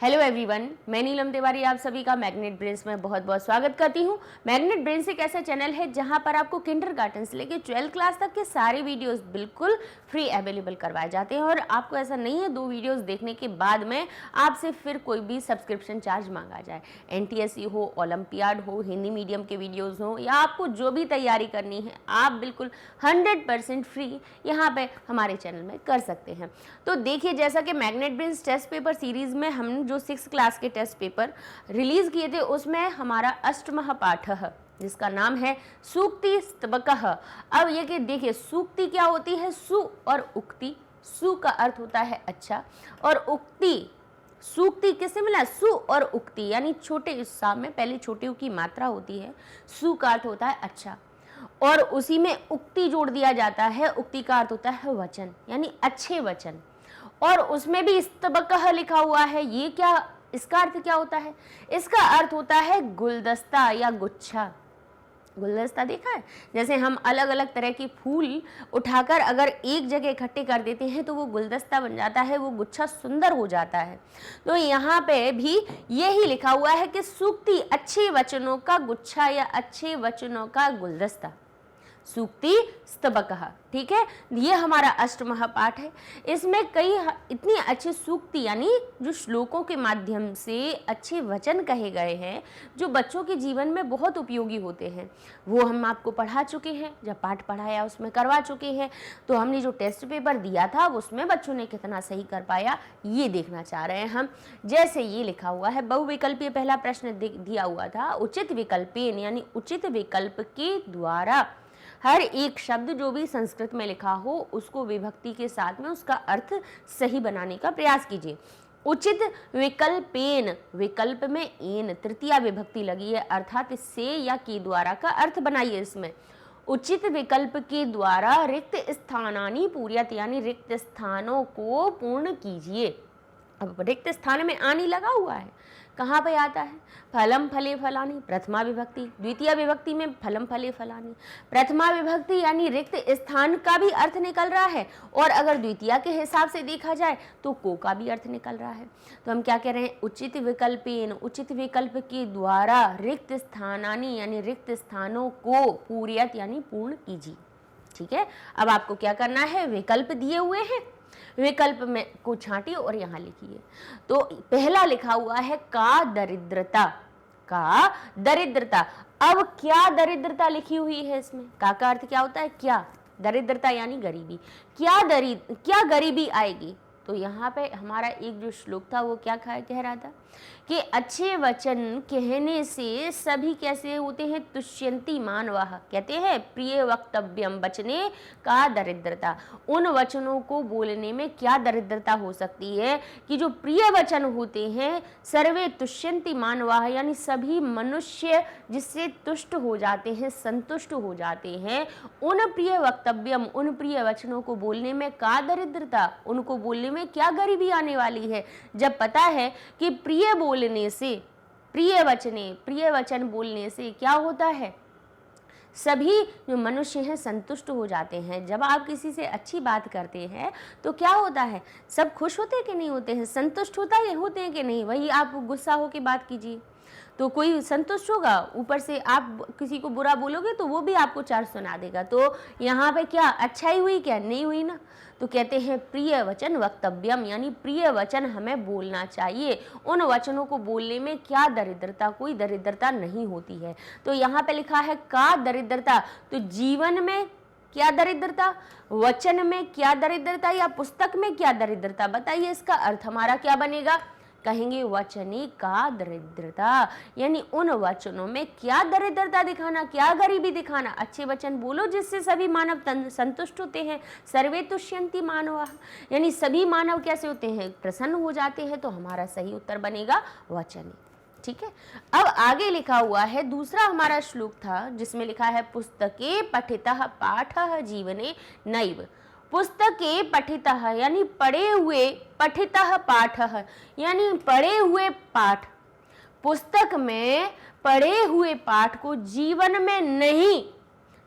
Hello everyone, मैं नीलम तिवारी आप सभी का मैग्नेट ब्रेन्स में बहुत बहुत स्वागत करती हूँ। मैग्नेट ब्रेन्स एक ऐसा चैनल है जहाँ पर आपको किंडरगार्टन से लेकर 12th क्लास तक के सारे वीडियोस बिल्कुल फ्री अवेलेबल करवाए जाते हैं और आपको ऐसा नहीं है 2 वीडियोस देखने के बाद में आपसे फिर कोई भी सब्सक्रिप्शन चार्ज मांगा जाए। NTSE हो, ओलंपियाड हो, हिंदी मीडियम के वीडियोज़ हो या आपको जो भी तैयारी करनी है आप बिल्कुल 100% फ्री यहाँ पर हमारे चैनल में कर सकते हैं। तो देखिए, जैसा कि Magnet Brains test paper series में हम जो 6th क्लास के टेस्ट पेपर रिलीज किए थे उसमें हमारा अष्टमः पाठः जिसका नाम है सूक्ति स्तबकः। अब ये कि देखिए, सूक्ति क्या होती है? सु और उक्ति। सु का अर्थ होता है अच्छा और उक्ति, सूक्ति किससे मिला? सु और उक्ति, यानी छोटे सा में पहले छोटे उ की मात्रा होती है। सु का अर्थ होता है अच्छा और उसी में उक्ति जोड़ दिया जाता है। उक्ति का अर्थ होता है वचन, यानी अच्छे वचन। और उसमें भी स्तबकः लिखा हुआ है। ये क्या, इसका अर्थ क्या होता है? इसका अर्थ होता है गुलदस्ता या गुच्छा। गुलदस्ता देखा है? जैसे हम अलग अलग तरह के फूल उठाकर अगर एक जगह इकट्ठे कर देते हैं तो वो गुलदस्ता बन जाता है, वो गुच्छा सुंदर हो जाता है। तो यहाँ पे भी यही लिखा हुआ है कि सूक्ति अच्छे वचनों का गुच्छा या अच्छे वचनों का गुलदस्ता, सूक्ति स्तबकः। ठीक है, ये हमारा अष्टमः पाठ है। इसमें कई इतनी अच्छी सूक्ति यानी जो श्लोकों के माध्यम से अच्छे वचन कहे गए हैं जो बच्चों के जीवन में बहुत उपयोगी होते हैं, वो हम आपको पढ़ा चुके हैं। जब पाठ पढ़ाया उसमें करवा चुके हैं। तो हमने जो टेस्ट पेपर दिया था उसमें बच्चों ने कितना सही कर पाया ये देखना चाह रहे हैं हम। जैसे ये लिखा हुआ है, बहुविकल्पीय पहला प्रश्न दिया हुआ था, उचित विकल्पेन यानी उचित विकल्प के द्वारा हर एक शब्द जो भी संस्कृत में लिखा हो उसको विभक्ति के साथ में उसका अर्थ सही बनाने का प्रयास कीजिए। उचित विकल्पेन, विकल्प में एन तृतीया विभक्ति लगी है, अर्थात से या के द्वारा का अर्थ बनाइए। इसमें उचित विकल्प के द्वारा रिक्त स्थानानि पूर्यत यानी रिक्त स्थानों को पूर्ण कीजिए। अब रिक्त स्थान में आनी लगा हुआ है, कहाँ पे आता है? फलम फले फलानी, प्रथमा विभक्ति। द्वितीय विभक्ति में फलम फले फलानी, प्रथमा विभक्ति यानी रिक्त स्थान का भी अर्थ निकल रहा है और अगर द्वितीय के हिसाब से देखा जाए तो को का भी अर्थ निकल रहा है। तो हम क्या कह रहे हैं? उचित विकल्पेन, उचित विकल्प के द्वारा रिक्त स्थानानि यानी रिक्त स्थानों को पूर्यत यानी पूर्ण कीजिए। ठीक है, अब आपको क्या करना है? विकल्प दिए हुए हैं, विकल्प में को छांटिए और यहाँ लिखिए। तो पहला लिखा हुआ है का दरिद्रता, का दरिद्रता। अब क्या दरिद्रता लिखी हुई है इसमें? का अर्थ क्या होता है? क्या, दरिद्रता यानी गरीबी। क्या गरीबी आएगी? तो यहाँ पे हमारा एक जो श्लोक था वो क्या कह रहा था कि अच्छे वचन कहने से सभी कैसे होते हैं? तुष्यंती मानवः, कहते हैं प्रिय वक्तव्यम वचने का दरिद्रता। उन वचनों को बोलने में क्या दरिद्रता हो सकती है कि जो प्रिय वचन होते हैं सर्वे तुष्यंती मानवः यानी सभी मनुष्य जिससे तुष्ट हो जाते हैं, संतुष्ट हो जाते हैं। उन प्रिय वक्तव्यम, उन प्रिय वचनों को बोलने में का दरिद्रता, उनको बोलने में क्या गरीबी आने वाली है? जब पता है कि प्रिय बोलने से, प्रिय वचन बोलने से क्या होता है? सभी जो मनुष्य हैं संतुष्ट हो जाते हैं। जब आप किसी से अच्छी बात करते हैं तो क्या होता है? सब खुश होते हैं कि नहीं होते हैं? संतुष्ट होते हैं कि नहीं? वही आप गुस्सा हो के बात कीजिए तो कोई संतुष्ट होगा? ऊपर से आप किसी को बुरा बोलोगे तो वो भी आपको 4 सुना देगा। तो यहाँ पे क्या अच्छाई हुई? क्या नहीं हुई ना। तो कहते हैं प्रिय वचन वक्तव्यम यानी प्रिय वचन हमें बोलना चाहिए। उन वचनों को बोलने में क्या दरिद्रता, कोई दरिद्रता नहीं होती है। तो यहाँ पे लिखा है का दरिद्रता। तो जीवन में क्या दरिद्रता, वचन में क्या दरिद्रता या पुस्तक में क्या दरिद्रता? बताइए, इसका अर्थ हमारा क्या बनेगा? कहेंगे वचने का दरिद्रता यानी उन वचनों में क्या दरिद्रता दिखाना, क्या गरीबी दिखाना। अच्छे वचन बोलो जिससे सभी मानव संतुष्ट होते हैं। सर्वे तुष्यन्ति मानवः यानी सभी मानव कैसे होते हैं? प्रसन्न हो जाते हैं। तो हमारा सही उत्तर बनेगा वचने। ठीक है, अब आगे लिखा हुआ है दूसरा हमारा श्लोक था जिसमें लिखा है पुस्तके पठितः पाठः जीवने नैव। पुस्तके पठितः यानी पढ़े हुए, पठितः पाठः यानी पढ़े हुए पाठ। पुस्तक में पढ़े हुए पाठ को जीवन में नहीं,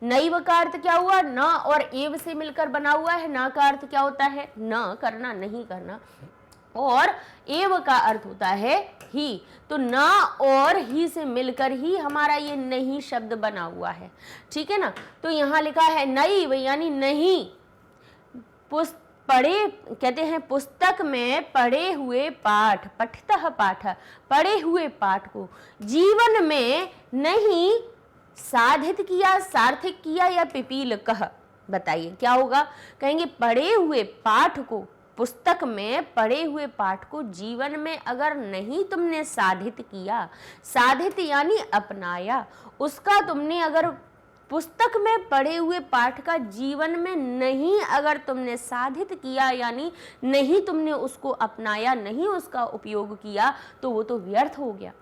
नैव का अर्थ क्या हुआ? न और एव से मिलकर बना हुआ है। न का अर्थ क्या होता है? न करना, नहीं करना। और एव का अर्थ होता है ही। तो ना और ही से मिलकर ही हमारा ये नहीं शब्द बना हुआ है, ठीक है ना। तो यहाँ लिखा है नैव यानी नहीं। पढ़े कहते हैं पुस्तक में पढ़े हुए पाठ, पठितः पाठ, पढ़े हुए पाठ को जीवन में नहीं साधित किया, सार्थक किया या पिपीलकः। बताइए क्या होगा। कहेंगे पढ़े हुए पाठ को, पुस्तक में पढ़े हुए पाठ को जीवन में अगर नहीं तुमने साधित किया, साधित यानी अपनाया, उसका तुमने अगर पुस्तक में पढ़े हुए पाठ का जीवन में नहीं अगर तुमने साधित किया यानी नहीं तुमने उसको अपनाया, नहीं उसका उपयोग किया, तो वो तो व्यर्थ हो गया।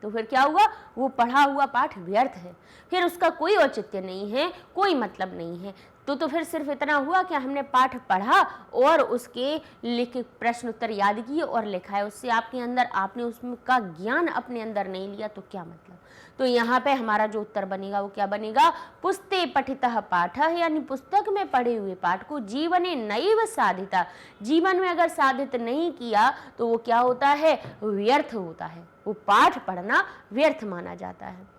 तो फिर क्या हुआ, वो पढ़ा हुआ पाठ व्यर्थ है, फिर उसका कोई औचित्य नहीं है, कोई मतलब नहीं है। तो फिर सिर्फ इतना हुआ कि हमने पाठ पढ़ा और उसके लिखे प्रश्न उत्तर याद किए और लिखा है, उससे आपके अंदर आपने उसका ज्ञान अपने अंदर नहीं लिया, तो क्या मतलब। तो यहाँ पे हमारा जो उत्तर बनेगा वो क्या बनेगा, पुस्ते पठितः पाठः यानी पुस्तक में पढ़े हुए पाठ को जीवने नैव साधिता, जीवन में अगर साधित नहीं किया तो वो क्या होता है, व्यर्थ होता है, वो पाठ पढ़ना व्यर्थ माना जाता है।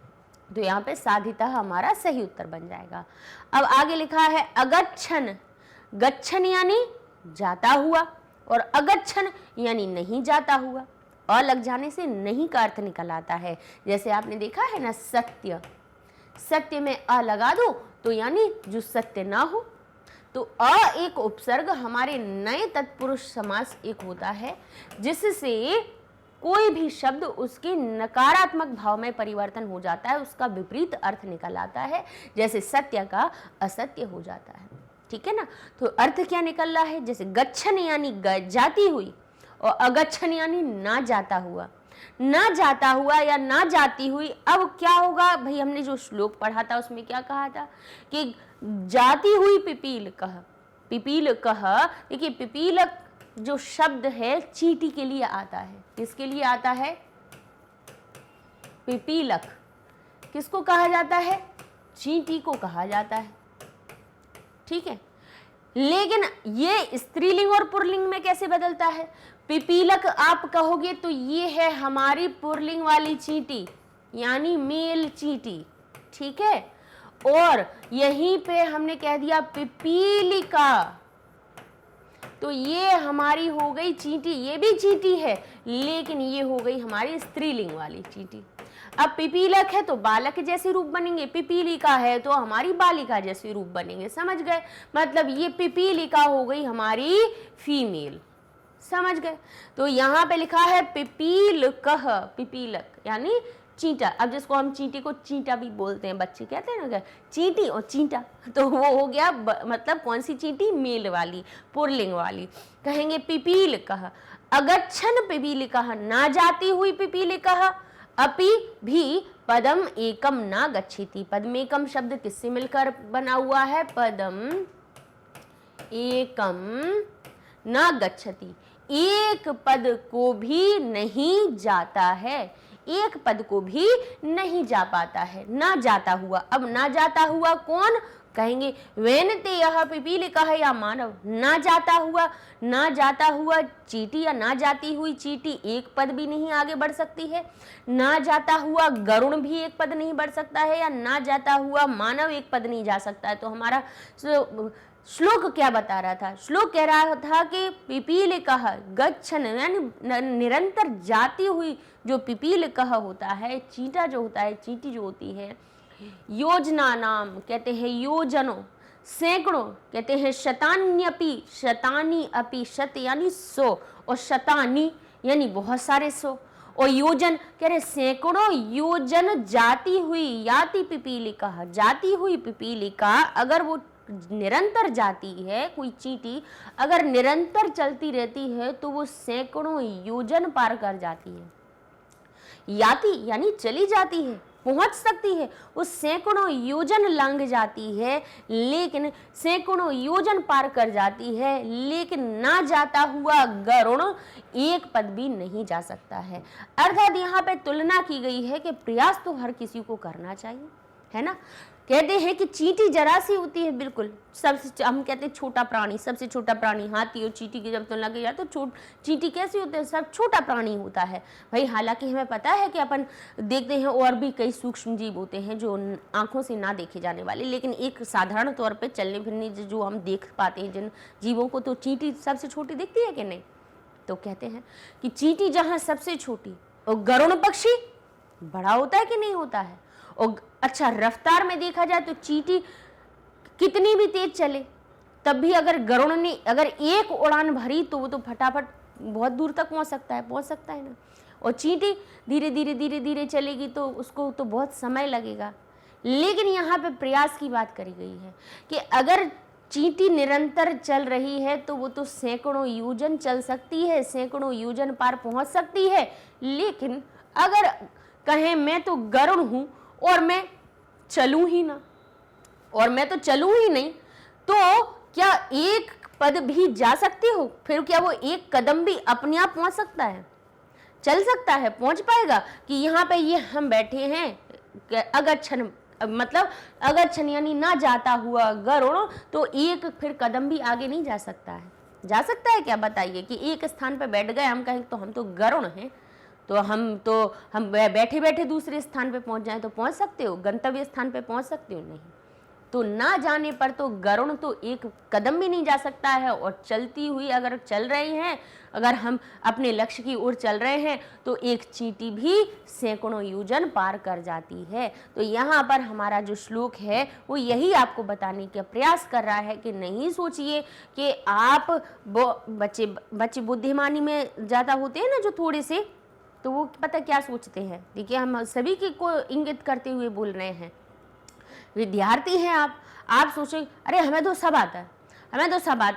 तो यहाँ पे साधिता हमारा सही उत्तर बन जाएगा। अब आगे लिखा है अगच्छन, गच्छन यानी जाता हुआ और अगच्छन यानी नहीं जाता हुआ। अ लग जाने से नहीं का अर्थ निकल आता है। जैसे आपने देखा है ना सत्य, सत्य में अ लगा दो तो यानी जो सत्य ना हो। तो अ एक उपसर्ग हमारे नए तत्पुरुष समास एक होता है जिससे कोई भी शब्द उसके नकारात्मक भाव में परिवर्तन हो जाता है, उसका विपरीत अर्थ निकल आता है। जैसे सत्य का असत्य हो जाता है, ठीक है ना। तो अर्थ क्या निकल रहा है, जैसे गच्छन यानी जाती हुई और अगच्छन यानी ना जाता हुआ, ना जाता हुआ या ना जाती हुई। अब क्या होगा भाई, हमने जो श्लोक पढ़ा था उसमें क्या कहा था कि जाती हुई पिपीलकः, पिपीलकः। देखिए पिपीलक जो शब्द है चींटी के लिए आता है, किसके लिए आता है, पिपीलक किसको कहा जाता है, चींटी को कहा जाता है, ठीक है। लेकिन ये स्त्रीलिंग और पुल्लिंग में कैसे बदलता है, पिपीलक आप कहोगे तो ये है हमारी पुल्लिंग वाली चींटी यानी मेल चींटी, ठीक है। और यहीं पे हमने कह दिया पिपीलिका, तो ये हमारी हो गई चींटी, ये भी चींटी है लेकिन ये हो गई हमारी स्त्रीलिंग वाली चींटी। अब पिपीलक है तो बालक जैसे रूप बनेंगे, पिपीलिका है तो हमारी बालिका जैसे रूप बनेंगे, समझ गए। मतलब ये पिपीलिका हो गई हमारी फीमेल, समझ गए। तो यहाँ पे लिखा है पिपीलकः, पिपीलक यानी चींटा। अब जिसको हम चींटी को चींटा भी बोलते हैं, बच्चे कहते हैं ना चींटी और चींटा, तो वो हो गया मतलब कौन सी चींटी, मेल वाली, पुल्लिंग वाली। कहेंगे पिपीलकः, अगच्छन पिपीलिकः ना जाती हुई पिपीलिकः, अपि भी पदम एकम ना गच्छति। पदम एकम शब्द किससे मिलकर बना हुआ है, पदम एकम ना गच्छति, एक पद को भी नहीं जाता है, एक पद को भी नहीं जा पाता है, ना जाता हुआ। अब ना जाता हुआ कौन, कहेंगे वेनते यह पिपीलिकः या मानव, ना जाता हुआ, ना जाता हुआ चींटी या ना जाती हुई चींटी एक पद भी नहीं आगे बढ़ सकती है, ना जाता हुआ गरुण भी एक पद नहीं बढ़ सकता है, या ना जाता हुआ मानव एक पद नहीं जा सकता है। तो हमारा श्लोक क्या बता रहा था, श्लोक कह रहा था कि पिपीलिकः गच्छन यानी निरंतर जाती हुई जो पिपीलिकः होता है, चींटा जो होता है, चींटी जो होती है, योजना नाम कहते हैं योजनों, सैकड़ों कहते हैं शतान्यपि, शतानी अपि, शत यानी 100 और शतानी यानी बहुत सारे 100 और योजन कह रहे सैकड़ों योजन जाती हुई, याति पिपीलिका, जाती हुई पिपीलिका। अगर वो निरंतर जाती है, कोई चींटी अगर निरंतर चलती रहती है तो वो सैकड़ों योजन पार कर जाती है। याति यानी चली जाती है, पहुंच सकती है, वो सैकड़ों योजन लंघ जाती है, लेकिन सैकड़ों योजन पार कर जाती है, लेकिन ना जाता हुआ गरुण एक पद भी नहीं जा सकता है। अर्थात यहाँ पे तुलना की गई है कि प्रयास तो हर किसी को करना चाहिए, है ना। कहते हैं कि चींटी जरा सी होती है, बिल्कुल सबसे, हम कहते हैं छोटा प्राणी, सबसे छोटा प्राणी हाथी और चींटी की जब तुलना की जाए तो चींटी कैसी होती है, सब छोटा प्राणी होता है भाई। हालांकि हमें पता है कि अपन देखते हैं और भी कई सूक्ष्म जीव होते हैं जो आंखों से ना देखे जाने वाले, लेकिन एक साधारण तौर पर चलने फिरने जो हम देख पाते हैं जिन जीवों को, तो चींटी सबसे छोटी दिखती है कि नहीं। तो कहते हैं कि चींटी जहाँ सबसे छोटी, और गरुड़ पक्षी बड़ा होता है कि नहीं होता है। और अच्छा, रफ्तार में देखा जाए तो चींटी कितनी भी तेज चले तब भी अगर गरुड़ ने अगर एक उड़ान भरी तो वो तो फटाफट बहुत दूर तक पहुंच सकता है ना। और चींटी धीरे धीरे धीरे धीरे चलेगी तो उसको तो बहुत समय लगेगा। लेकिन यहाँ पे प्रयास की बात करी गई है कि अगर चींटी निरंतर चल रही है तो वो तो सैकड़ों योजन चल सकती है, सैकड़ों योजन पार पहुंच सकती है। लेकिन अगर कहें मैं तो गरुड़ हूं और मैं चलूं ही ना, और मैं तो चलूं ही नहीं, तो क्या एक पद भी जा सकती हो? फिर क्या वो एक कदम भी अपने आप पहुंच सकता है, चल सकता है, पहुंच पाएगा? कि यहाँ पे ये हम बैठे हैं अगच्छन, मतलब अगच्छन यानी ना जाता हुआ गरुड़, तो एक फिर कदम भी आगे नहीं जा सकता है। जा सकता है क्या बताइए? कि एक स्थान पे बैठ गए, हम कहें तो हम तो गरुड़ हैं, तो हम बैठे बैठे दूसरे स्थान पे पहुंच जाएं तो पहुंच सकते हो? गंतव्य स्थान पे पहुंच सकते हो? नहीं। तो ना जाने पर तो गरुड़ तो एक कदम भी नहीं जा सकता है। और चलती हुई अगर चल रहे हैं, अगर हम अपने लक्ष्य की ओर चल रहे हैं, तो एक चींटी भी सैकड़ों योजन पार कर जाती है। तो यहाँ पर हमारा जो श्लोक है वो यही आपको बताने का प्रयास कर रहा है कि नहीं सोचिए कि आप बच्चे बुद्धिमानी में ज़्यादा होते हैं ना जो थोड़े से, तो वो पता क्या सोचते हैं। देखिए, हम सभी को इंगित करते हुए बोल रहे हैं। विद्यार्थी हैं आप सोचें अरे हमें तो सब आता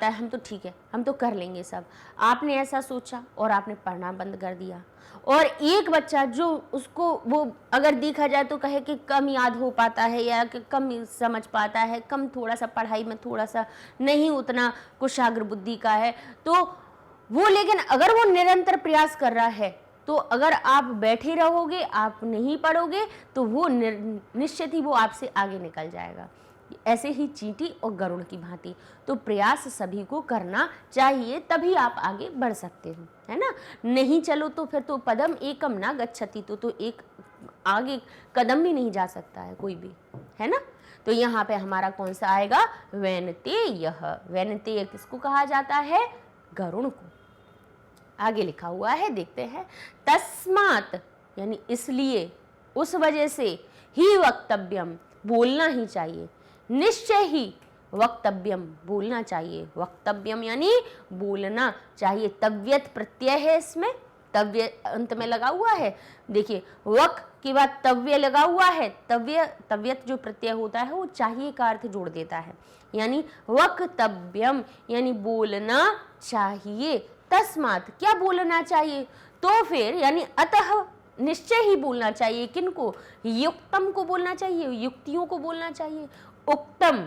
है, हम तो ठीक है, हम तो कर लेंगे सब। आपने ऐसा सोचा और आपने पढ़ना बंद कर दिया। और एक बच्चा जो उसको वो अगर देखा जाए तो कहे कि कम याद हो पाता है या कि कम समझ पाता है, कम थोड़ा सा पढ़ाई में थोड़ा सा नहीं उतना कुशाग्र बुद्धि का है, तो वो, लेकिन अगर वो निरंतर प्रयास कर रहा है, तो अगर आप बैठे रहोगे, आप नहीं पढ़ोगे, तो वो निश्चित ही वो आपसे आगे निकल जाएगा। ऐसे ही चींटी और गरुड़ की भांति तो प्रयास सभी को करना चाहिए, तभी आप आगे बढ़ सकते हो, है ना। नहीं चलो तो फिर तो पदम एकम ना गच्छति, तो एक आगे कदम भी नहीं जा सकता है कोई भी, है ना। तो यहाँ पे हमारा कौन सा आएगा? वैनतेयः। वैनतेय किसको कहा जाता है? गरुड़ को। आगे लिखा हुआ है, देखते हैं। तस्मात् यानी इसलिए, उस वजह से, ही वक्तव्यम बोलना ही चाहिए, निश्चय ही वक्तव्यम बोलना चाहिए। वक्तव्यम यानी बोलना चाहिए। तव्यत प्रत्यय है इसमें, तव्य अंत में लगा हुआ है। देखिए, वक के बाद तव्य लगा हुआ है। तव्यत जो प्रत्यय होता है वो चाहिए का अर्थ जोड़ देता है, यानी वक्तव्यम यानी बोलना चाहिए। तस्मात् क्या बोलना चाहिए? तो फिर यानी अतः निश्चय ही बोलना चाहिए। किनको? युक्तम को बोलना चाहिए, युक्तियों को बोलना चाहिए। उक्तम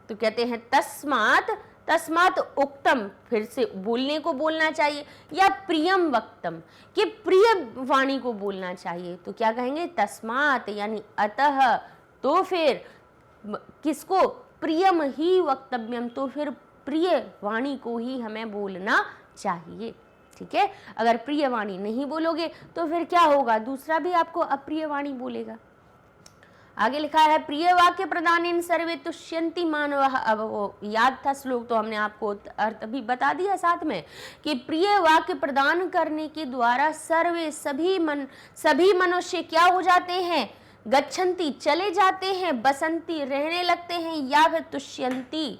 तो कहते हैं तस्मात् उक्तम, फिर से बोलने को बोलना चाहिए। या प्रियम वक्तम कि प्रिय वाणी को बोलना चाहिए, तो क्या कहेंगे? तस्मात् यानी अतः, तो फिर किसको? प्रियम ही वक्तव्यम, तो फिर प्रिय वाणी को ही हमें बोलना चाहिए। ठीक है, अगर प्रिय वाणी नहीं बोलोगे तो फिर क्या होगा? दूसरा भी आपको अप्रिय वाणी बोलेगा। आगे लिखा है, प्रिय वाक्य प्रदानेन सर्वे तुष्यन्ति मानवः। अब वो याद था श्लोक, तो हमने आपको अर्थ भी बता दिया साथ में कि प्रिय वाक्य प्रदान करने के द्वारा सर्वे सभी मनुष्य क्या हो जाते हैं? गच्छन्ति चले जाते हैं, बसंती रहने लगते हैं, या फिर तुष्यन्ति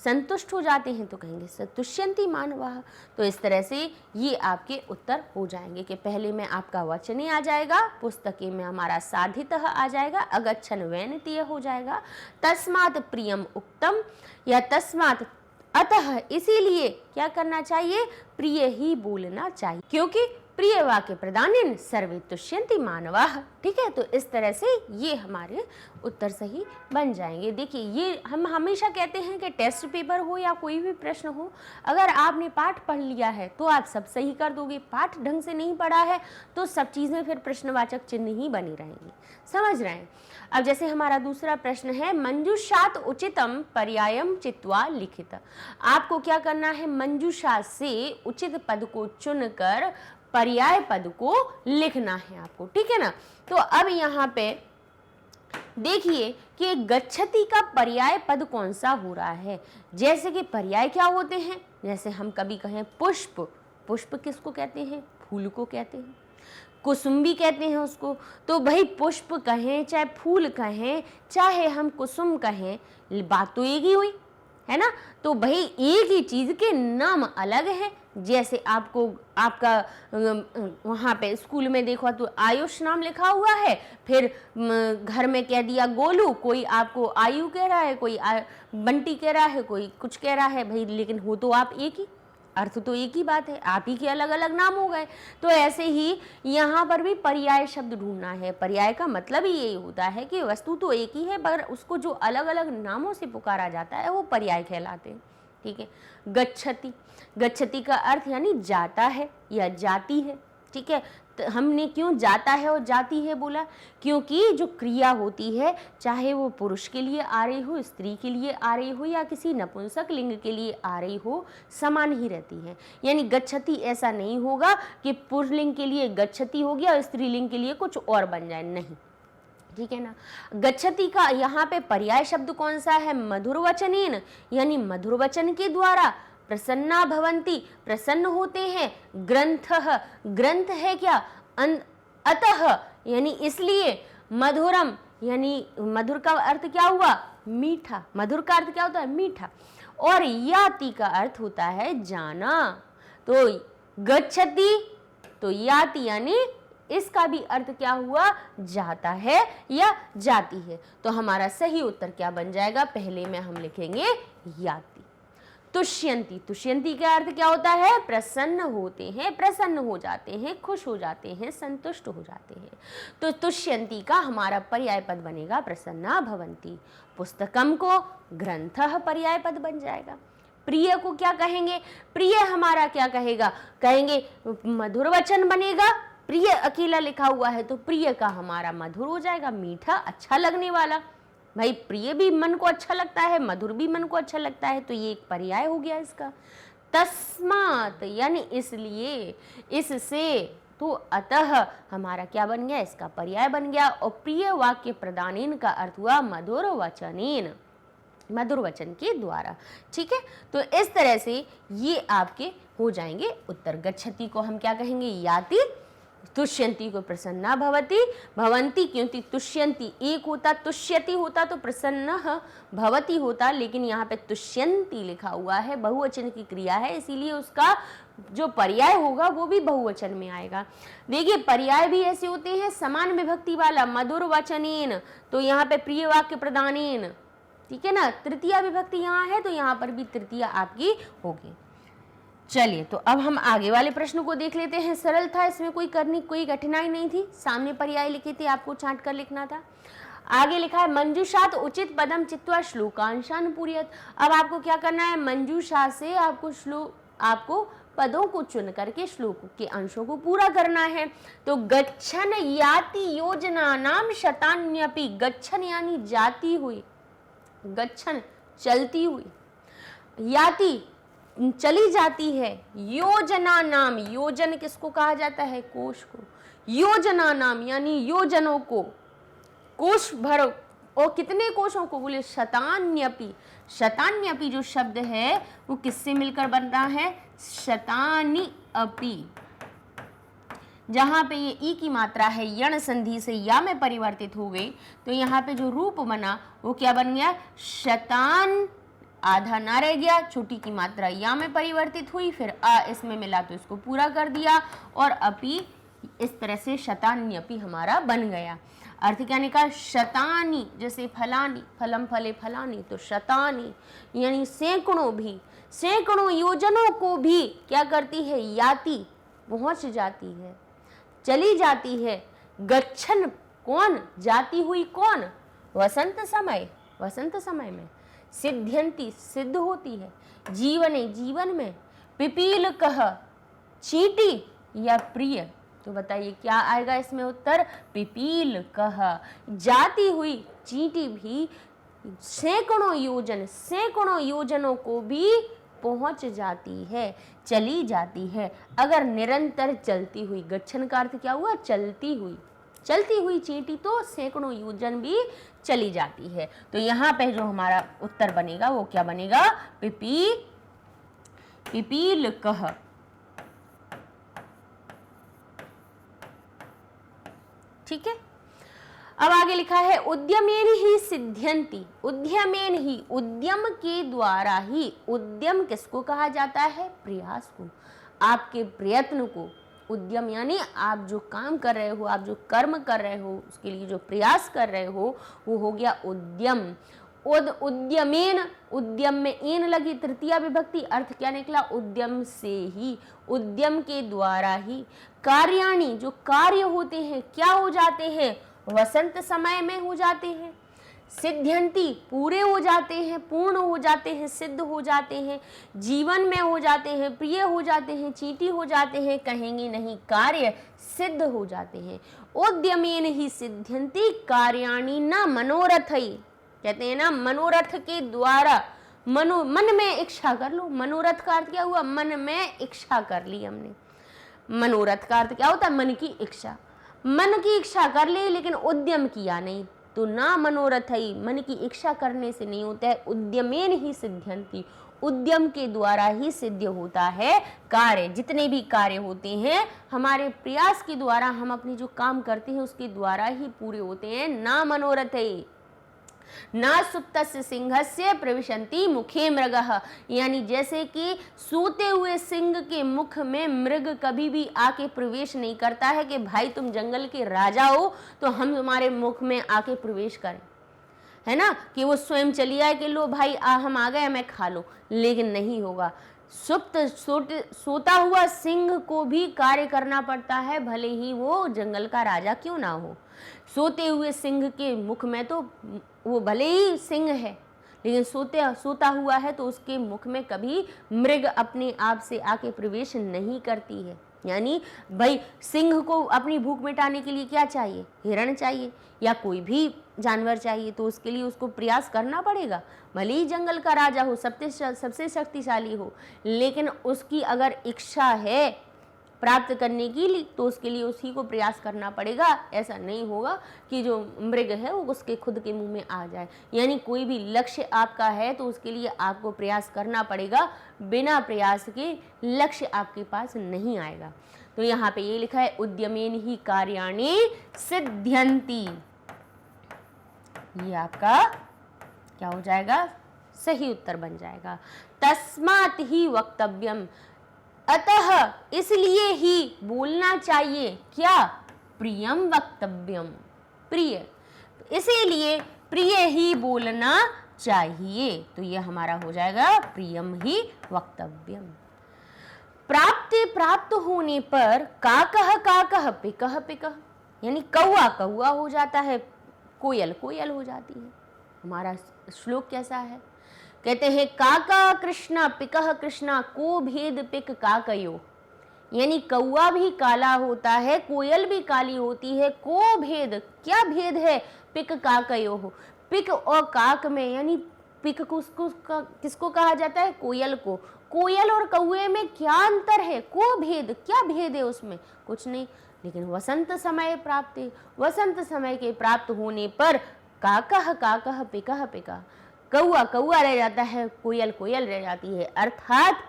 संतुष्ट हो जाते हैं, तो कहेंगे सतुष्यन्ति मानवः। तो इस तरह से ये आपके उत्तर हो जाएंगे कि पहले में आपका वचने आ जाएगा, पुस्तके में हमारा साधितः आ जाएगा, अगच्छन वैनतेय हो जाएगा, तस्मात् प्रियम उक्तम या तस्मात् अतः इसीलिए क्या करना चाहिए? प्रिय ही बोलना चाहिए, क्योंकि प्रिय वाक्य प्रदानेन सर्वे तुष्यन्ति मानवाः। ठीक है, तो इस तरह से ये हमारे उत्तर सही बन जाएंगे। देखिए, ये हम हमेशा कहते हैं कि टेस्ट पेपर हो या कोई भी प्रश्न हो, अगर आपने पाठ पढ़ लिया है तो आप सब सही कर दोगे। पाठ ढंग से नहीं पढ़ा है तो सब चीज़ें फिर प्रश्नवाचक चिन्ह ही बनी रहेंगी। समझ रहे हैं? अब जैसे हमारा दूसरा प्रश्न है, मंजूषात उचितम पर्यायम चित्वा लिखित। आपको क्या करना है, मंजूषा से उचित पद को चुनकर पर्याय पद को लिखना है आपको। ठीक है ना। तो अब यहाँ पे देखिए कि गच्छति का पर्याय पद कौन सा हो रहा है। जैसे कि पर्याय क्या होते हैं, जैसे हम कभी कहें पुष्प, पुष्प किसको कहते हैं, फूल को कहते हैं। कुसुम भी कहते हैं उसको। तो भाई पुष्प कहें चाहे फूल कहें चाहे हम कुसुम कहें, बात तो एक ही हुई है ना। तो भाई एक ही चीज के नाम अलग हैं। जैसे आपको आपका वहाँ पे स्कूल में देखो तो आयुष नाम लिखा हुआ है, फिर घर में कह दिया गोलू, कोई आपको आयु कह रहा है, कोई बंटी कह रहा है, कोई कुछ कह रहा है। भाई लेकिन हो तो आप एक ही, अर्थ तो एक ही बात है, आप ही के अलग अलग नाम हो गए। तो ऐसे ही यहाँ पर भी पर्याय शब्द ढूंढना है। पर्याय का मतलब ही यही होता है कि वस्तु तो एक ही है पर उसको जो अलग अलग नामों से पुकारा जाता है वो पर्याय कहलाते हैं। ठीक है। गच्छति, गच्छति का अर्थ यानी जाता है या जाती है। ठीक है। तो हमने क्यों जाता है और जाती है बोला, क्योंकि जो क्रिया होती है चाहे वो पुरुष के लिए आ रही हो, स्त्री के लिए आ रही हो या किसी नपुंसक लिंग के लिए आ रही हो, समान ही रहती है। यानी गच्छति ऐसा नहीं होगा कि पुल्लिंग के लिए गच्छति हो गया और स्त्रीलिंग के लिए कुछ और बन जाए, नहीं। ठीक है ना। गच्छति का यहाँ पे पर्याय शब्द कौन सा है, मधुर वचनेन, यानी मधुर वचन के द्वारा। प्रसन्ना भवंती, प्रसन्न होते हैं। ग्रंथः, ग्रंथ है क्या, अतः यानी इसलिए। मधुरम यानी मधुर का अर्थ क्या हुआ, मीठा। मधुर का अर्थ क्या होता है, मीठा। और याति का अर्थ होता है जाना। तो गच्छति तो याति यानी इसका भी अर्थ क्या हुआ, जाता है या जाती है। तो हमारा सही उत्तर क्या बन जाएगा, पहले में हम लिखेंगे याति। तुष्यंती, तुष्यंती का अर्थ क्या होता है, प्रसन्न होते हैं, प्रसन्न हो जाते हैं, खुश हो जाते हैं, संतुष्ट हो जाते हैं। तो तुष्यंती का हमारा पर्याय पद बनेगा प्रसन्ना भवंती। पुस्तकम को ग्रंथः पर्याय पद बन जाएगा। प्रिय को क्या कहेंगे, प्रिय हमारा क्या कहेगा, कहेंगे मधुर वचन बनेगा। प्रिय अकेला लिखा हुआ है तो प्रिय का हमारा मधुर हो जाएगा, मीठा, अच्छा लगने वाला। भाई प्रिय भी मन को अच्छा लगता है, मधुर भी मन को अच्छा लगता है, तो ये एक पर्याय हो गया इसका। तस्मात यानी इसलिए, इससे, तो अतः हमारा क्या बन गया, इसका पर्याय बन गया। और प्रिय वाक्य प्रदानेन का अर्थ हुआ मधुर वचनेन, मधुर वचन के द्वारा। ठीक है। तो इस तरह से ये आपके हो जाएंगे उत्तर। गच्छति को हम क्या कहेंगे, याति। तुष्यंती को प्रसन्ना भवती, भवंती क्योंकि तुष्यंती एक होता, तुष्यति होता तो प्रसन्न भवती होता, लेकिन यहाँ पे तुष्यंती लिखा हुआ है, बहुवचन की क्रिया है, इसीलिए उसका जो पर्याय होगा वो भी बहुवचन में आएगा। देखिए पर्याय भी ऐसे होते हैं समान विभक्ति वाला, मधुर वचनेन, तो यहाँ पे प्रिय वाक्य प्रदानेन। ठीक है ना। तृतीया विभक्ति यहाँ है तो यहाँ पर भी तृतीया आपकी होगी। चलिए तो अब हम आगे वाले प्रश्न को देख लेते हैं। सरल था, इसमें कोई कठिनाई नहीं थी। सामने पर्याय लिखे थे, आपको छांट कर लिखना था। आगे लिखा है मंजूषात उचित पदम चित्वा श्लोकांशान पूर्यत। अब आपको क्या करना है, मंजूषा से आपको पदों को चुन करके श्लोक के अंशों को पूरा करना है। तो गच्छन याति योजना नाम शतान्यपि, गच्छन यानी जाती हुई, गच्छन चलती हुई, याति चली जाती है, योजना नाम, योजन किसको कहा जाता है, कोश को। योजना नाम यानी योजनों को, कोश भर, और कितने कोशों को, बोले शतान्यपि। शतान्यपि जो शब्द है वो किससे मिलकर बन रहा है, शतानि अपि। जहां पे ये ई की मात्रा है यण संधि से या में परिवर्तित हो गई, तो यहाँ पे जो रूप बना वो क्या बन गया, शतान, आधा ना रह गया, छोटी की मात्रा या में परिवर्तित हुई, फिर आ इसमें मिला तो इसको पूरा कर दिया, और अपि इस तरह से शतान्यपि हमारा बन गया। अर्थ क्या निकाल, शतानी जैसे फलानी, फलम फले फलानी, तो शतानी यानी सैकड़ों भी, सैकड़ों योजनों को भी क्या करती है, याति, पहुंच जाती है, चली जाती है। गच्छन कौन, जाती हुई कौन, वसंत समय, वसंत समय में। सिद्ध्यंती सिद्ध होती है, जीवने जीवन में। पिपील कह, चींटी या प्रिय, तो बताइए क्या आएगा इसमें उत्तर, पिपील कह। जाती हुई चींटी भी सैकड़ों योजन, सैकड़ों योजनों को भी पहुंच जाती है, चली जाती है। अगर निरंतर चलती हुई, गच्छन का अर्थ क्या हुआ, चलती हुई, चलती हुई चींटी तो सैकड़ों योजन भी चली जाती है। तो यहाँ पे जो हमारा उत्तर बनेगा वो क्या बनेगा, पिपील कह। ठीक है, अब आगे लिखा है उद्यमेन ही सिद्ध्यंती। उद्यमेन ही, उद्यम के द्वारा ही। उद्यम किसको कहा जाता है, प्रयास को, आपके प्रयत्न को। उद्यम यानी आप जो काम कर रहे हो, आप जो कर्म कर रहे हो, उसके लिए जो प्रयास कर रहे हो, वो हो गया उद्यम। उद्यमेन, उद्यम में एन लगी, तृतीया विभक्ति, अर्थ क्या निकला, उद्यम से ही, उद्यम के द्वारा ही। कार्याणि, जो कार्य होते हैं क्या हो जाते हैं, वसंत समय में हो जाते हैं। सिद्ध्यंती, पूरे हो जाते हैं, पूर्ण हो जाते हैं, सिद्ध हो जाते हैं, जीवन में हो जाते हैं, प्रिय हो जाते हैं, चींटी हो जाते हैं, कहेंगे नहीं, कार्य सिद्ध हो जाते हैं। उद्यमेन ही सिद्ध्यंती कार्याणि न मनोरथई, कहते हैं ना मनोरथ के द्वारा। मन में इच्छा कर लो, मनोरथ का अर्थ क्या हुआ, मन में इच्छा कर ली हमने। मनोरथ का अर्थ क्या होता है, मन की इच्छा। मन की इच्छा कर ली लेकिन उद्यम किया नहीं, तो ना मनोरथ ही, मन की इच्छा करने से नहीं होता है। उद्यमेन ही सिद्ध्यंती, उद्यम के द्वारा ही सिद्ध होता है कार्य। जितने भी कार्य होते हैं हमारे प्रयास के द्वारा, हम अपने जो काम करते हैं उसके द्वारा ही पूरे होते हैं। ना मनोरथ ही, ना सुप्तस्य सिंहस्य प्रविशन्ति मुखे मृगः, यानी जैसे कि सोते हुए सिंह के मुख में मृग कभी भी आके प्रवेश नहीं करता है कि भाई तुम जंगल के राजा हो तो हम तुम्हारे मुख में आके प्रवेश करें, है ना, कि वो स्वयं चली आए कि लो भाई हम आ गए, मैं खा लो, लेकिन नहीं होगा। सुप्त सोता हुआ सिंह को भी कार्य करना पड़ता है, भले ही वो जंगल का राजा क्यों ना हो। सोते हुए सिंह के मुख में तो वो भले ही सिंह है लेकिन सोता हुआ है, तो उसके मुख में कभी मृग अपने आप से आके प्रवेश नहीं करती है। यानी भाई सिंह को अपनी भूख मिटाने के लिए क्या चाहिए, हिरण चाहिए या कोई भी जानवर चाहिए, तो उसके लिए उसको प्रयास करना पड़ेगा। भले ही जंगल का राजा हो, सबसे शक्तिशाली हो, लेकिन उसकी अगर इच्छा है प्राप्त करने की लिए तो उसके लिए उसी को प्रयास करना पड़ेगा। ऐसा नहीं होगा कि जो मृग है वो उसके खुद के मुंह में आ जाए। यानी कोई भी लक्ष्य आपका है तो उसके लिए आपको प्रयास करना पड़ेगा, बिना प्रयास के लक्ष्य आपके पास नहीं आएगा। तो यहाँ पे ये लिखा है उद्यमेन ही कार्याणि सिद्ध्यन्ति, ये आपका क्या हो जाएगा, सही उत्तर बन जाएगा। तस्मात् ही वक्तव्यम, अतः इसलिए ही बोलना चाहिए, क्या, प्रियम वक्तव्यम, प्रिय, इसीलिए प्रिय ही बोलना चाहिए। तो ये हमारा हो जाएगा प्रियम ही वक्तव्यम। प्राप्त होने पर काकह पिकह पिकह, यानी कौआ कौआ हो जाता है, कोयल कोयल हो जाती है। हमारा श्लोक कैसा है, कहते हैं काका कृष्णा पिकह कृष्णा को भेद पिक काकयो, यानी कौआ भी काला होता है, कोयल भी काली होती है, को भेद, क्या भेद है, पिक काकयो हो। पिक और काक में, यानी पिक को किसको कहा जाता है, कोयल को। कोयल और कौए में क्या अंतर है, को भेद, क्या भेद है उसमें, कुछ नहीं। लेकिन वसंत समय प्राप्त, वसंत समय के प्राप्त होने पर काकह पिकह पिकह, कौआ कौआ रह जाता है, कोयल कोयल रह जाती है। अर्थात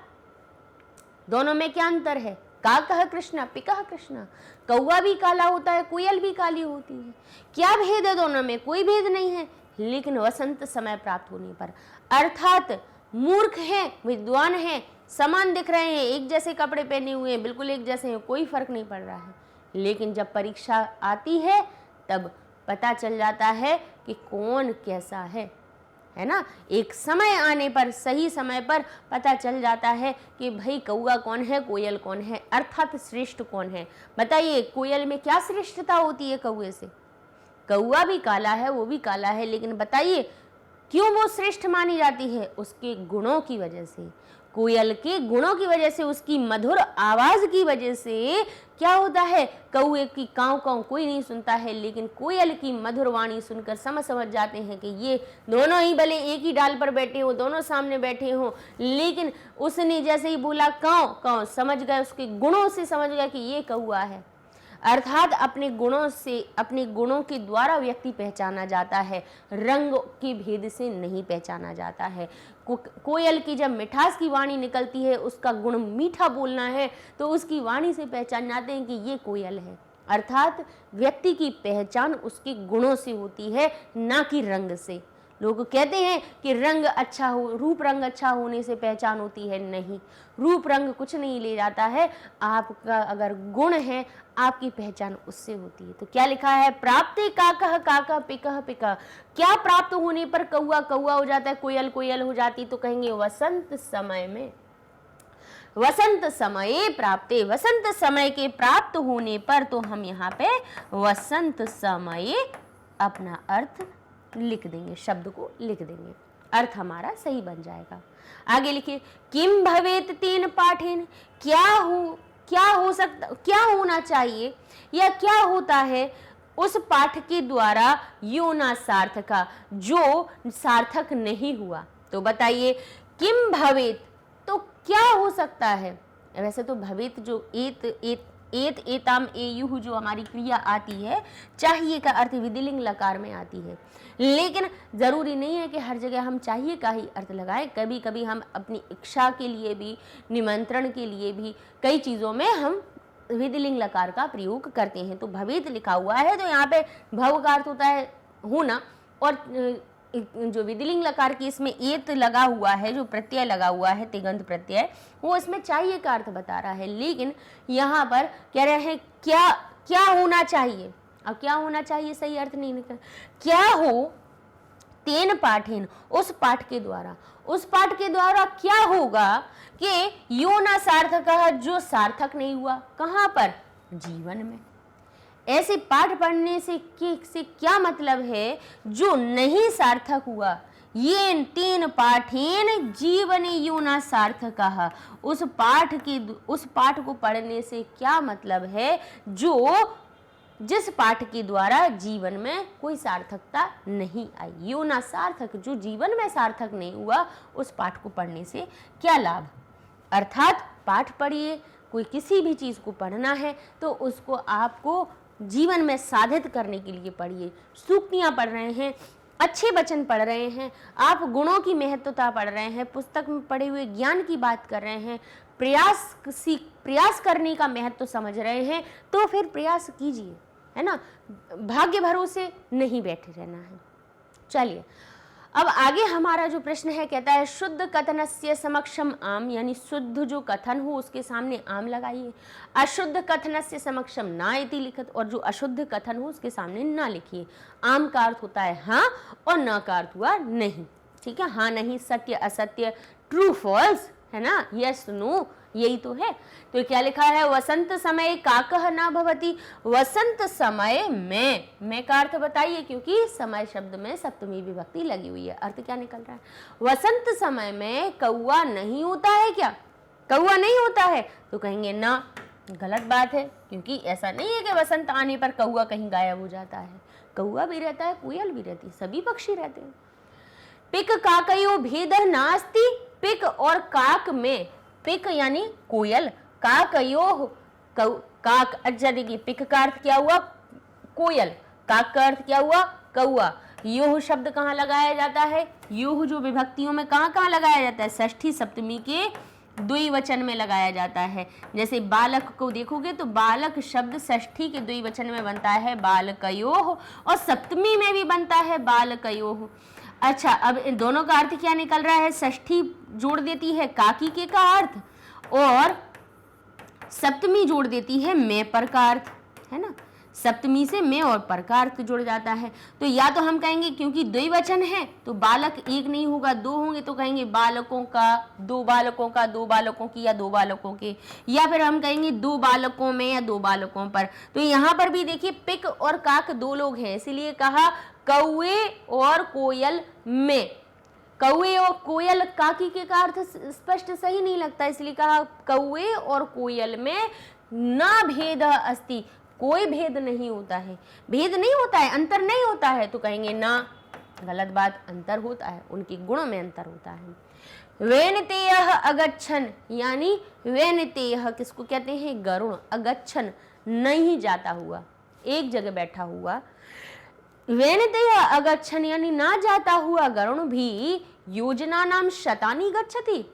दोनों में क्या अंतर है, काकह कृष्णा पिकह कृष्णा, कौआ भी काला होता है, कोयल भी काली होती है। क्या भेद है दोनों में, कोई भेद नहीं है। लेकिन वसंत समय प्राप्त होने पर, अर्थात मूर्ख हैं, विद्वान हैं, समान दिख रहे हैं, एक जैसे कपड़े पहने हुए हैं, बिल्कुल एक जैसे हैं, कोई फर्क नहीं पड़ रहा है। लेकिन जब परीक्षा आती है तब पता चल जाता है कि कौन कैसा है है ना। एक समय आने पर, सही समय पर पता चल जाता है कि भाई कौआ कौन है, कोयल कौन है, अर्थात श्रेष्ठ कौन है। बताइए कोयल में क्या श्रेष्ठता होती है कौए से? कौआ भी काला है, वो भी काला है, लेकिन बताइए क्यों वो श्रेष्ठ मानी जाती है? उसके गुणों की वजह से, कोयल के गुणों की वजह से, उसकी मधुर आवाज की वजह से। क्या होता है, कौए की काँव काँव कोई नहीं सुनता है, लेकिन कोयल की मधुर वाणी सुनकर समझ जाते हैं कि ये दोनों ही भले एक ही डाल पर बैठे हो, दोनों सामने बैठे हो, लेकिन उसने जैसे ही बोला काँव काँव, समझ गए, उसके गुणों से समझ गए कि ये कौआ है। अर्थात अपने गुणों से, अपने गुणों के द्वारा व्यक्ति पहचाना जाता है, रंग के भेद से नहीं पहचाना जाता है। कोयल की जब मिठास की वाणी निकलती है, उसका गुण मीठा बोलना है, तो उसकी वाणी से पहचान जाते हैं कि ये कोयल है। अर्थात व्यक्ति की पहचान उसके गुणों से होती है, ना कि रंग से। लोग कहते हैं कि रंग अच्छा हो, रूप रंग अच्छा होने से पहचान होती है। नहीं, रूप रंग कुछ नहीं ले जाता है, आपका अगर गुण है, आपकी पहचान उससे होती है। तो क्या लिखा है, प्राप्ते काकः काकः पिकः पिकः। क्या प्राप्त होने पर कौआ कौआ हो जाता है, कोयल कोयल हो जाती? तो कहेंगे वसंत समय में, वसंत समय प्राप्ते, वसंत समय के प्राप्त होने पर। तो हम यहाँ पे वसंत समय अपना अर्थ लिख देंगे, शब्द को लिख देंगे, अर्थ हमारा सही बन जाएगा। आगे लिखिए, किम भवेत तेन पाठेन। क्या हो सकता, क्या होना चाहिए या क्या होता है उस पाठ के द्वारा यो ना सार्थका, जो सार्थक नहीं हुआ। तो बताइए किम भवेत, तो क्या हो सकता है? वैसे तो भवेत जो एत एताम एयुः जो हमारी क्रिया आती है, चाहिए का अर्थ विधिलिंग लकार में आती है, लेकिन जरूरी नहीं है कि हर जगह हम चाहिए का ही अर्थ लगाएं। कभी कभी हम अपनी इच्छा के लिए भी, निमंत्रण के लिए भी, कई चीज़ों में हम विधिलिंग लकार का प्रयोग करते हैं। तो भवेत लिखा हुआ है, तो यहाँ पे भव का अर्थ होता है होना, और जो विधिलिंग लकार की इसमें एत लगा हुआ है, जो प्रत्यय लगा हुआ है, तिगंत प्रत्यय, वो इसमें चाहिए का अर्थ बता रहा है। लेकिन यहाँ पर कह रहे हैं क्या होना चाहिए। अब क्या होना चाहिए सही अर्थ नहीं निकल, क्या हो तेन पाठेन, उस पाठ के द्वारा। उस पाठ के द्वारा क्या होगा कि यो ना सार्थक, जो सार्थक नहीं हुआ। कहाँ पर? जीवन में। ऐसे पाठ पढ़ने से क्या मतलब है? जो नहीं सार्थक हुआ। ये तीन पाठेन जीवन यो ना सार्थक, उस पाठ को पढ़ने से क्या मतलब है? जिस पाठ के द्वारा जीवन में कोई सार्थकता नहीं आई। यो ना सार्थक, जो जीवन में सार्थक नहीं हुआ, उस पाठ को पढ़ने से क्या लाभ। अर्थात पाठ पढ़िए, कोई किसी भी चीज़ को पढ़ना है तो उसको आपको जीवन में साधित करने के लिए पढ़िए। सूक्तियाँ पढ़ रहे हैं, अच्छे वचन पढ़ रहे हैं, आप गुणों की महत्वता पढ़ रहे हैं, पुस्तक में पढ़े हुए ज्ञान की बात कर रहे हैं, प्रयास करने का महत्व समझ रहे हैं, तो फिर प्रयास कीजिए, है ना। भाग्य भरोसे नहीं बैठे रहना है। चलिए अब आगे हमारा जो प्रश्न है, कहता है शुद्ध कथनस्य समक्षम आम, यानी शुद्ध जो कथन हो उसके सामने आम लगाइए। अशुद्ध कथनस्य समक्षम ना इति लिखत, और जो अशुद्ध कथन हो उसके सामने ना लिखिए। आम का अर्थ होता है हाँ, और ना का अर्थ हुआ नहीं। ठीक है, हाँ नहीं, सत्य असत्य, ट्रू फॉल्स, है ना, यस नो, यही तो है। तो क्या लिखा है, वसंत समय काकः न भवति। वसंत समय में का अर्थ बताइए, क्योंकि समय शब्द में सप्तमी विभक्ति लगी हुई है। अर्थ क्या निकल रहा है? वसंत समय में कौआ नहीं होता है। क्या कौआ नहीं होता है? तो कहेंगे ना, गलत बात है, क्योंकि ऐसा नहीं है कि वसंत आने पर कौआ कहीं गायब हो जाता है। कौआ भी रहता है, कोयल भी रहती है, सभी पक्षी रहते हैं। पिक काकयो भेद नास्ति। पिक और काक में, पिक यानी कोयल, काकयो काक। अच्छा देखिए, पिक का अर्थ क्या हुआ? कोयल। काक का अर्थ क्या हुआ? कौआ। योह शब्द कहाँ लगाया जाता है? योह जो विभक्तियों में कहाँ लगाया जाता है? षष्ठी सप्तमी के द्विवचन में लगाया जाता है। जैसे बालक को देखोगे तो बालक शब्द षष्ठी के द्विवचन में बनता है बालकयोः, और सप्तमी में भी बनता है बालकयोः। अच्छा, अब इन दोनों का अर्थ क्या निकल रहा है? षष्ठी जोड़ देती है काकी के का अर्थ, और सप्तमी जोड़ देती है मैं पर का अर्थ, है ना। सप्तमी से में और पर का अर्थ जुड़ जाता है। तो या तो हम कहेंगे क्योंकि द्विवचन है तो बालक एक नहीं होगा, दो होंगे, तो कहेंगे बालकों का, दो बालकों का, दो बालकों की या दो बालकों के, या फिर हम कहेंगे दो बालकों में या दो बालकों पर। तो यहाँ पर भी देखिए पिक और काक दो लोग हैं, इसीलिए कहा कौए और कोयल में। कौए और कोयल, काकी के का अर्थ स्पष्ट सही नहीं लगता, इसलिए कहा कौए और कोयल में ना भेद अस्ति, कोई भेद नहीं होता है, भेद नहीं होता है, अंतर नहीं होता है, तो कहेंगे ना, गलत बात, अंतर होता है, उनके गुणों में अंतर होता है। वेनतेयः अगच्छन्, यानी वेनतेयः किसको कहते हैं, गरुण, अगच्छन् नहीं जाता हुआ, एक जगह बैठा हुआ। वेनतेयः अगच्छन् यानी ना जाता हुआ गरुण भी योजना नाम शतानी गच्छति,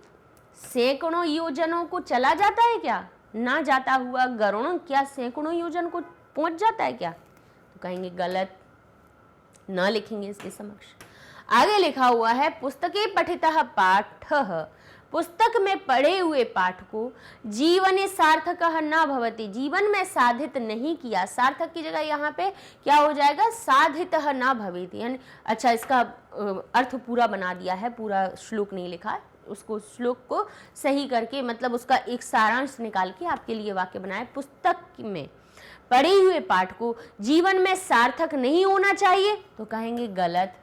सैकड़ों योजनों को चला जाता है क्या, ना जाता हुआ गरुण क्या सैकड़ों योजन को पहुंच जाता है क्या, तो कहेंगे गलत, ना लिखेंगे इसके समक्ष। आगे लिखा हुआ है पुस्तके पठितः पाठः, पुस्तक में पढ़े हुए पाठ को जीवने सार्थकः न भवति, जीवन में साधित नहीं किया, सार्थक की जगह यहाँ पे क्या हो जाएगा, साधितः न भवेति, यानी अच्छा इसका अर्थ पूरा बना दिया है, पूरा श्लोक नहीं लिखा, उसको श्लोक को सही करके मतलब उसका एक सारांश निकाल के आपके लिए वाक्य बनाए। पुस्तक में पढ़े हुए पाठ को जीवन में सार्थक नहीं होना चाहिए, तो कहेंगे गलत,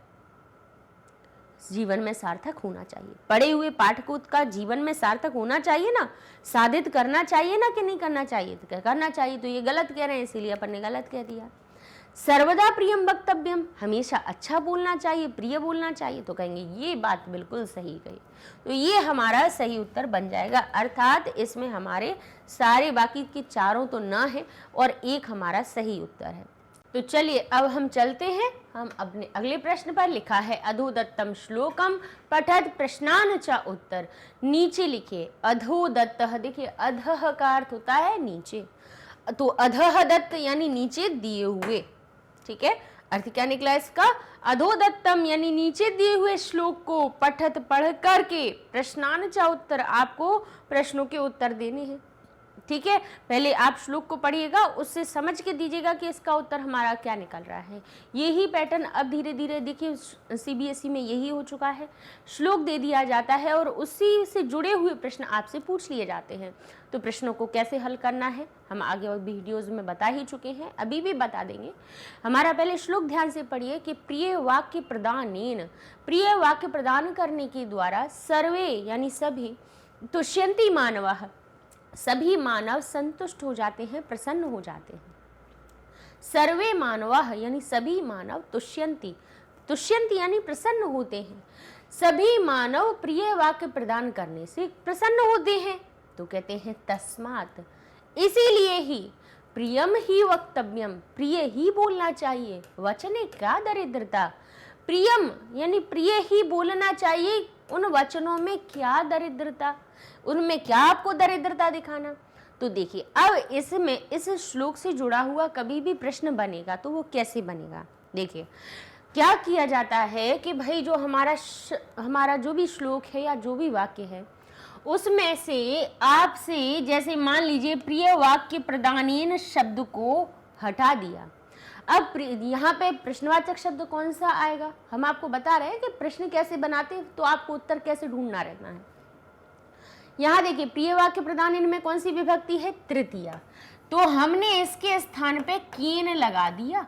जीवन में सार्थक होना चाहिए। पढ़े हुए पाठ को का जीवन में सार्थक होना चाहिए ना, साधित करना चाहिए ना कि नहीं करना चाहिए, तो क्या करना चाहिए, तो ये गलत कह रहे हैं, इसीलिए अपन ने गलत कह दिया। सर्वदा प्रियम वक्तव्यम, हमेशा अच्छा बोलना चाहिए, प्रिय बोलना चाहिए, तो कहेंगे ये बात बिल्कुल सही कही, तो ये हमारा सही उत्तर बन जाएगा। अर्थात इसमें हमारे सारे बाकी के चारों तो ना है और एक हमारा सही उत्तर है। तो चलिए अब हम चलते हैं, हम अपने अगले प्रश्न पर। लिखा है अधोदत्तम श्लोकम पठत प्रश्नान च उत्तर, नीचे लिखिए अधोदत्तः, देखिए अधः का अर्थ होता है नीचे, तो अधः दत्त यानी नीचे दिए हुए, ठीक है, अर्थ क्या निकला इसका, अधोदत्तम यानी नीचे दिए हुए श्लोक को पठत पढ़ करके प्रश्नान च उत्तर, आपको प्रश्नों के उत्तर देने हैं, ठीक है। पहले आप श्लोक को पढ़िएगा, उससे समझ के दीजिएगा कि इसका उत्तर हमारा क्या निकल रहा है। यही पैटर्न अब धीरे धीरे देखिए सीबीएसई में यही हो चुका है, श्लोक दे दिया जाता है और उसी से जुड़े हुए प्रश्न आपसे पूछ लिए जाते हैं। तो प्रश्नों को कैसे हल करना है हम आगे और वीडियोज़ में बता ही चुके हैं, अभी भी बता देंगे। हमारा पहले श्लोक ध्यान से पढ़िए कि प्रिय वाक्य प्रदानेन, प्रिय वाक्य प्रदान करने के द्वारा सर्वे यानी सभी, तुष्यन्ति मानवः, सभी मानव संतुष्ट हो जाते हैं, प्रसन्न हो जाते हैं। सर्वे मानवः यानी सभी मानव, तुष्यन्ति, तुष्यन्ति यानी प्रसन्न होते हैं, सभी मानव प्रिय वाक्य प्रदान करने से प्रसन्न होते हैं, तो कहते हैं तस्मात्, इसीलिए ही प्रियम ही वक्तव्यम, प्रिय ही बोलना चाहिए, वचने क्या दरिद्रता, प्रियम यानी प्रिय ही बोलना चाहिए, उन वचनों में क्या दरिद्रता, उनमें क्या आपको दरिद्रता दिखाना। तो देखिए अब इसमें इस श्लोक से जुड़ा हुआ कभी भी प्रश्न बनेगा तो वो कैसे बनेगा, देखिए क्या किया जाता है कि भाई जो हमारा जो भी श्लोक है या जो भी वाक्य है उसमें से आपसे जैसे मान लीजिए प्रिय वाक्य प्रदानेन शब्द को हटा दिया, अब यहाँ पे प्रश्नवाचक शब्द कौन सा आएगा, हम आपको बता रहे हैं कि प्रश्न कैसे बनाते तो आपको उत्तर कैसे ढूंढना रहना है। यहाँ देखिए प्रिय वाक्य प्रदानेन में कौन सी विभक्ति है, तृतीया, तो हमने इसके स्थान पे केन लगा दिया,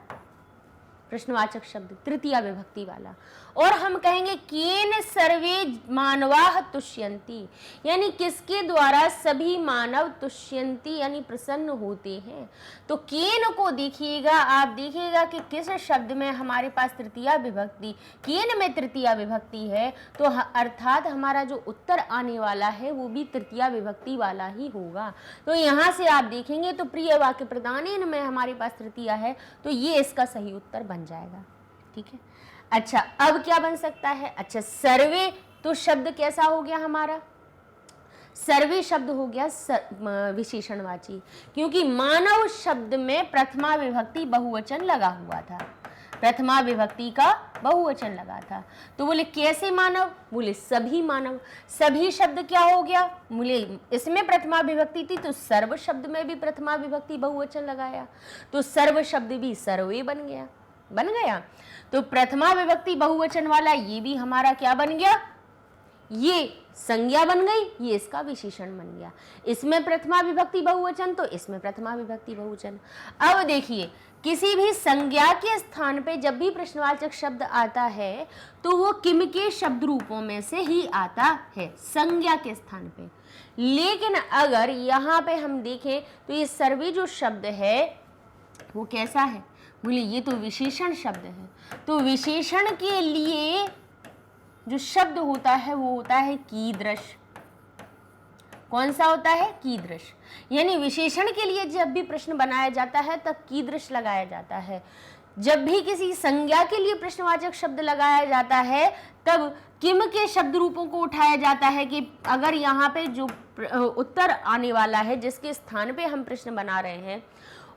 प्रश्नवाचक शब्द तृतीया विभक्ति वाला, और हम कहेंगे केन सर्वे मानवाः तुष्यन्ति, यानी किसके द्वारा सभी मानव तुष्यन्ति यानी प्रसन्न होते हैं। तो केन को देखिएगा, आप देखिएगा कि किस शब्द में हमारे पास तृतीया विभक्ति, केन में तृतीया विभक्ति है, तो अर्थात हमारा जो उत्तर आने वाला है वो भी तृतीया विभक्ति वाला ही होगा। तो यहाँ से आप देखेंगे तो प्रिय वाक्य प्रदानेन में हमारे पास तृतीया है, तो ये इसका सही उत्तर बन जाएगा, ठीक है। अच्छा अब क्या बन सकता है, अच्छा सर्वे तो शब्द कैसा हो गया हमारा, सर्वे शब्द हो गया विशेषणवाची, क्योंकि मानव शब्द में प्रथमा विभक्ति बहुवचन लगा हुआ था, प्रथमा विभक्ति का बहुवचन लगा था। तो बोले कैसे मानव, बोले सभी मानव। सभी शब्द क्या हो गया, बोले इसमें प्रथमा विभक्ति थी तो सर्व शब्द में भी प्रथमा विभक्ति बहुवचन लगाया, तो सर्व शब्द भी सर्वे बन गया। तो प्रथमा विभक्ति बहुवचन वाला ये भी हमारा क्या बन गया, ये संज्ञा बन गई, ये इसका विशेषण बन गया। इसमें प्रथमा विभक्ति बहुवचन तो इसमें प्रथमा विभक्ति बहुवचन। अब देखिए किसी भी संज्ञा के स्थान पे जब भी प्रश्नवाचक शब्द आता है तो वो किम के शब्द रूपों में से ही आता है, संज्ञा के स्थान पे। लेकिन अगर यहाँ पे हम देखें तो ये सर्वे जो शब्द है वो कैसा है, बोले ये तो विशेषण शब्द है। तो विशेषण के लिए जो शब्द होता है वो होता है कीदृश। कौन सा होता है, कीदृश। यानी विशेषण के लिए जब भी प्रश्न बनाया जाता है तब कीदृश लगाया जाता है। जब भी किसी संज्ञा के लिए प्रश्नवाचक शब्द लगाया जाता है तब किम के शब्द रूपों को उठाया जाता है कि अगर यहाँ पे जो उत्तर आने वाला है, जिसके स्थान पे हम प्रश्न बना रहे हैं,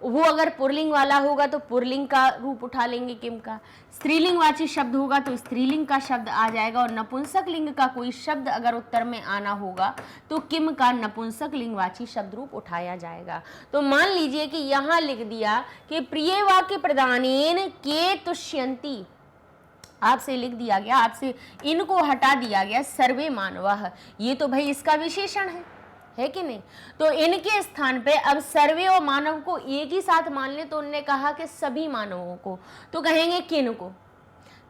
वो अगर पुरलिंग वाला होगा तो पुरलिंग का रूप उठा लेंगे किम का, स्त्रीलिंगवाची शब्द होगा तो स्त्रीलिंग का शब्द आ जाएगा, और नपुंसक लिंग का कोई शब्द अगर उत्तर में आना होगा तो किम का नपुंसक लिंगवाची शब्द रूप उठाया जाएगा। तो मान लीजिए कि यहाँ लिख दिया कि प्रिय वाक्य प्रदानेन के तुष्यंती, आपसे लिख दिया गया, आपसे इनको हटा दिया गया सर्वे मानवः, ये तो भाई इसका विशेषण है कि नहीं। तो इनके स्थान पे अब सर्वे और मानव को एक ही साथ मान ले तो उन्होंने कहा कि सभी मानवों को, तो कहेंगे किन को।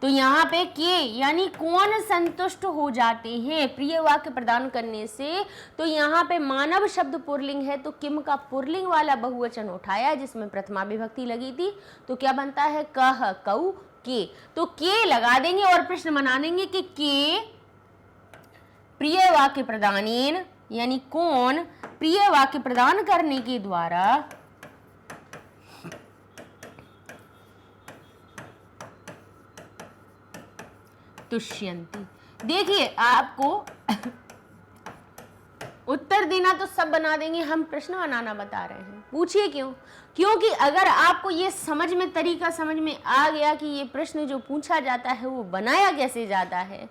तो यहाँ पे के यानी कौन संतुष्ट हो जाते हैं प्रिय वाक्य प्रदान करने से, तो यहाँ पे मानव शब्द पुरलिंग है तो किम का पुरलिंग वाला बहुवचन उठाया जिसमें प्रथमा विभक्ति लगी थी, तो क्या बनता है, कह कऊ के। तो के लगा देंगे और प्रश्न बना देंगे कि के प्रिय वाक्य प्रदानेन, यानी कौन प्रिय वाक्य प्रदान करने के द्वारा तुष्यंती। देखिए आपको उत्तर देना तो सब बना देंगे, हम प्रश्न बनाना बता रहे हैं। पूछिए क्यों, क्योंकि अगर आपको ये समझ में तरीका समझ में आ गया कि ये प्रश्न जो पूछा जाता है वो बनाया कैसे जाता है,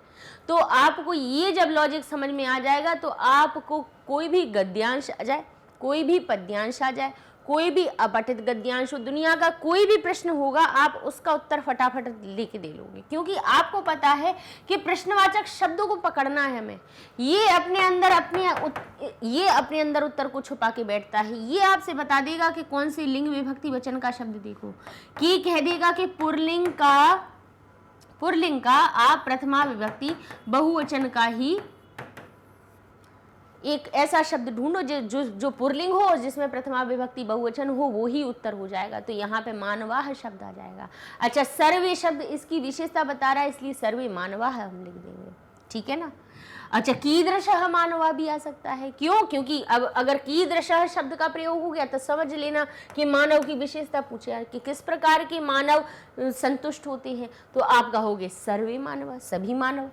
तो आपको ये जब लॉजिक समझ में आ जाएगा तो आपको कोई भी गद्यांश आ जाए, कोई भी पद्यांश आ जाए, कोई भी अपठित गद्यांश, दुनिया का कोई भी प्रश्न होगा आप उसका उत्तर फटाफट लेके दे लोगे, क्योंकि आपको पता है कि प्रश्नवाचक शब्दों को पकड़ना है हमें। ये अपने अंदर उत्तर को छुपा के बैठता है। ये आपसे बता देगा कि कौन सी लिंग विभक्ति वचन का शब्द देखो, कि कह देगा कि पुरलिंग का आप प्रथमा विभक्ति बहुवचन का ही एक ऐसा शब्द ढूंढो जो पुरलिंग हो, जिसमें प्रथमा विभक्ति बहुवचन हो, वो ही उत्तर हो जाएगा। तो यहाँ पे मानवाह शब्द आ जाएगा। अच्छा, सर्वे शब्द इसकी विशेषता बता रहा है इसलिए सर्वे मानवाह हम लिख देंगे, ठीक है ना। अच्छा, कीदृशः मानवा भी आ सकता है, क्यों, क्योंकि अब अगर कीदृशः शब्द का प्रयोग हो गया तो समझ लेना कि मानव की विशेषता पूछे कि किस प्रकार के मानव संतुष्ट होते हैं, तो आप कहोगे सर्वे मानवा, सभी मानव,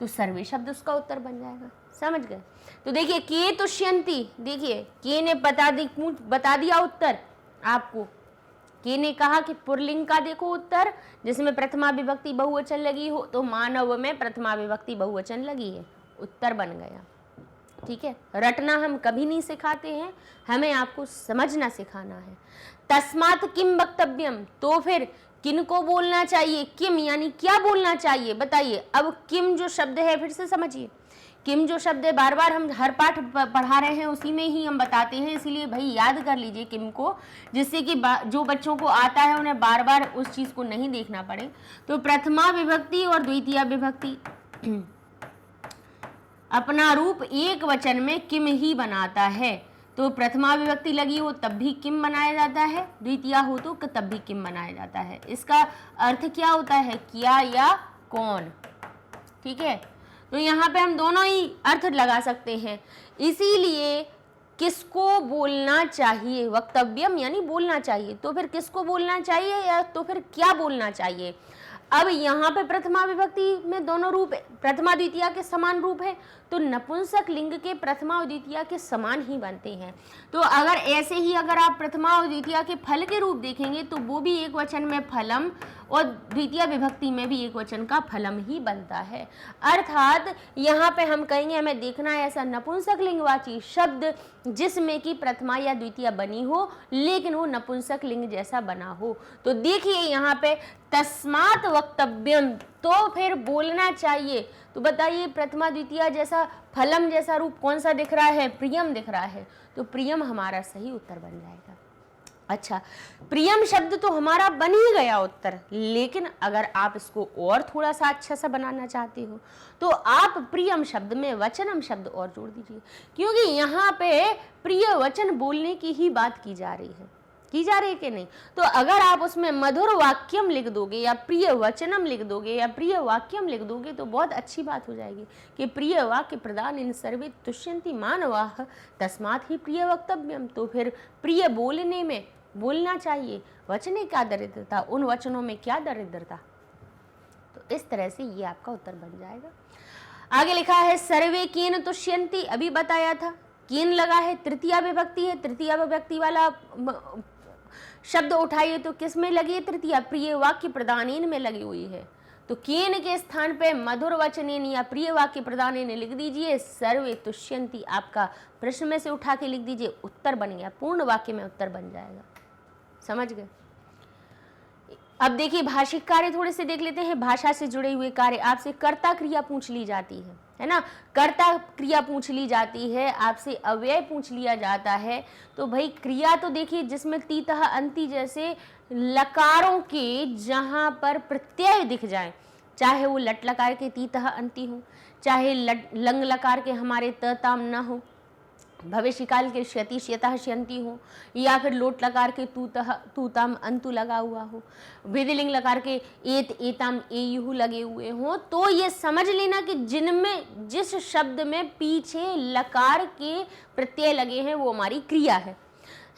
तो सर्वे शब्द उसका उत्तर बन जाएगा। समझ गए। तो देखिए के तुष्यंती, देखिए के ने बता दिया उत्तर आपको। के ने कहा कि पुरलिंग का देखो उत्तर जिसमें प्रथमा विभक्ति बहुवचन लगी हो, तो मानव में प्रथमा विभक्ति बहुवचन लगी है, उत्तर बन गया। ठीक है, रटना हम कभी नहीं सिखाते हैं, हमें आपको समझना सिखाना है। तस्मात् किम वक्तव्यम, तो फिर किन को बोलना चाहिए, किम यानी क्या बोलना चाहिए, बताइए। अब किम जो शब्द है फिर से समझिए, किम जो शब्द है बार बार हम हर पाठ पढ़ा रहे हैं उसी में ही हम बताते हैं, इसीलिए भाई याद कर लीजिए किम को, जिससे कि जो बच्चों को आता है उन्हें बार बार उस चीज को नहीं देखना पड़े। तो प्रथमा विभक्ति और द्वितीय विभक्ति अपना रूप एक वचन में किम ही बनाता है। तो प्रथमा विभक्ति लगी हो तब भी किम बनाया जाता है, द्वितीय हो तो तब भी किम बनाया जाता है। इसका अर्थ क्या होता है, क्या या कौन। ठीक है, तो यहाँ पे हम दोनों ही अर्थ लगा सकते हैं। इसीलिए किसको बोलना चाहिए, वक्तव्यम यानी बोलना चाहिए, तो फिर किसको बोलना चाहिए या तो फिर क्या बोलना चाहिए। अब यहाँ पे प्रथमा विभक्ति में दोनों रूप प्रथमा द्वितीया के समान रूप है, तो नपुंसक लिंग के प्रथमा और द्वितीया के समान ही बनते हैं। तो अगर ऐसे ही अगर आप प्रथमा और द्वितीया के फल के रूप देखेंगे तो वो भी एक वचन में फलम और द्वितीय विभक्ति में भी एक वचन का फलम ही बनता है। अर्थात यहाँ पे हम कहेंगे हमें देखना है ऐसा नपुंसक लिंगवाची शब्द जिसमें कि प्रथमा या द्वितीय बनी हो लेकिन वो नपुंसक लिंग जैसा बना हो। तो देखिए यहाँ पे तस्मात् वक्तव्यम, तो फिर बोलना चाहिए। तो बताइए प्रथमा द्वितीय जैसा फलम जैसा रूप कौन सा दिख रहा है? प्रियम दिख रहा है, तो प्रियम हमारा सही उत्तर बन जाएगा। अच्छा, प्रियम शब्द तो हमारा बन ही गया उत्तर, लेकिन अगर आप इसको और थोड़ा सा अच्छा सा बनाना चाहते हो तो आप प्रियम शब्द में वचनम शब्द और जोड़ दीजिए, क्योंकि यहाँ पे प्रिय वचन बोलने की ही बात की जा रही है कि नहीं? तो अगर आप उसमें मधुर वाक्यम लिख दोगे या प्रिय वचनम लिख दोगे या प्रिय वाक्यम लिख दोगे तो बहुत अच्छी बात हो जाएगी कि प्रिय वाक्य प्रदान इन सर्वे तुष्यन्ति मानवाः तस्मात् ही प्रिय वक्तव्यम। तो फिर प्रिय बोलने में बोलना चाहिए, वचने क्या दरिद्रता, उन वचनों में क्या दरिद्रता। तो इस तरह से ये आपका उत्तर बन जाएगा। आगे लिखा है सर्वे केन तुष्यन्ति, अभी बताया था केन लगा है, तृतीया विभक्ति है, तृतीया विभक्ति वाला शब्द उठाइए तो किस में लगी है? तृतीया, प्रिय वाक्य प्रदानेन में लगी हुई है। तो केन के स्थान पे मधुर वचनेन या प्रिय वाक्य प्रदानेन लिख दीजिए, सर्वे तुष्यन्ति आपका प्रश्न में से उठा के लिख दीजिए, उत्तर बन गया, पूर्ण वाक्य में उत्तर बन जाएगा। समझ गए? अब देखिए भाषिक कार्य थोड़े से देख लेते हैं। भाषा से जुड़े हुए कार्य, आपसे कर्ता क्रिया पूछ ली जाती है ना, कर्ता क्रिया पूछ ली जाती है, आपसे अव्यय पूछ लिया जाता है। तो भाई क्रिया तो देखिए जिसमें तीतः अंति जैसे लकारों के जहां पर प्रत्यय दिख जाए, चाहे वो लट लकार के तीतः अंति हो, चाहे लंग लकार के हमारे त ताम न हो, भविष्य काल के श्यति श्यतः श्यंती हो, या फिर लोट लकार के तूताम अंतु लगा हुआ हो, विधिलिंग लकार के एत एताम एयुहु लगे हुए हो, तो ये समझ लेना कि जिनमें जिस शब्द में पीछे लकार के प्रत्यय लगे हैं वो हमारी क्रिया है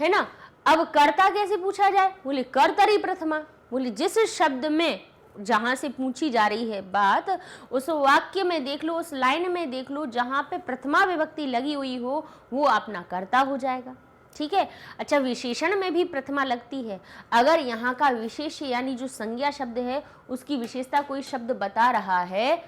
ना। अब कर्ता कैसे पूछा जाए? बोले कर्तरी प्रथमा। बोले जिस शब्द में जहां से पूछी जा रही है बात, उस वाक्य में देख लो, उस लाइन में देख लो जहां पे प्रथमा विभक्ति लगी हुई हो वो अपना कर्ता हो जाएगा। ठीक है। अच्छा, विशेषण में भी प्रथमा लगती है। अगर यहाँ का विशेष यानी जो संज्ञा शब्द है उसकी विशेषता कोई शब्द बता रहा है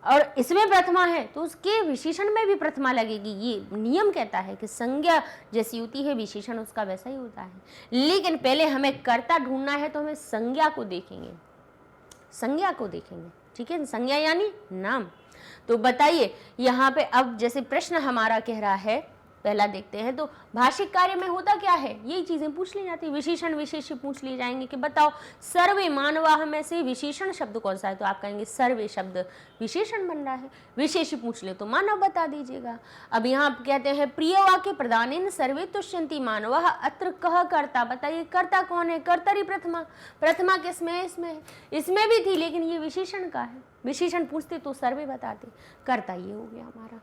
और इसमें प्रथमा है तो उसके विशेषण में भी प्रथमा लगेगी। ये नियम कहता है कि संज्ञा जैसी होती है विशेषण उसका वैसा ही होता है। लेकिन पहले हमें कर्ता ढूंढना है तो हमें संज्ञा को देखेंगे, संज्ञा को देखेंगे। ठीक है, संज्ञा यानी नाम। तो बताइए यहाँ पे अब जैसे प्रश्न हमारा कह रहा है, पहला देखते हैं। तो भाषिक कार्य में होता क्या है, यही चीजें पूछ ली जाती है, विशेषण विशेष्य पूछ लिए जाएंगे कि बताओ सर्वे मानवाः में से विशेषण शब्द कौन सा है, तो आप कहेंगे सर्वे शब्द विशेषण बन रहा है। विशेष्य पूछ ले तो मानव बता दीजिएगा। अब यहाँ कहते हैं प्रिय वाक्य प्रदानेन सर्वे तुष्यन्ति मानवाः, अत्र कह कर्ता। बताइए कर्ता कौन है? कर्तरी प्रथमा। प्रथमा किसमें है? इसमें है, इसमें भी थी लेकिन ये विशेषण का है। विशेषण पूछते तो सर्वे बताते, कर्ता ये हो गया हमारा।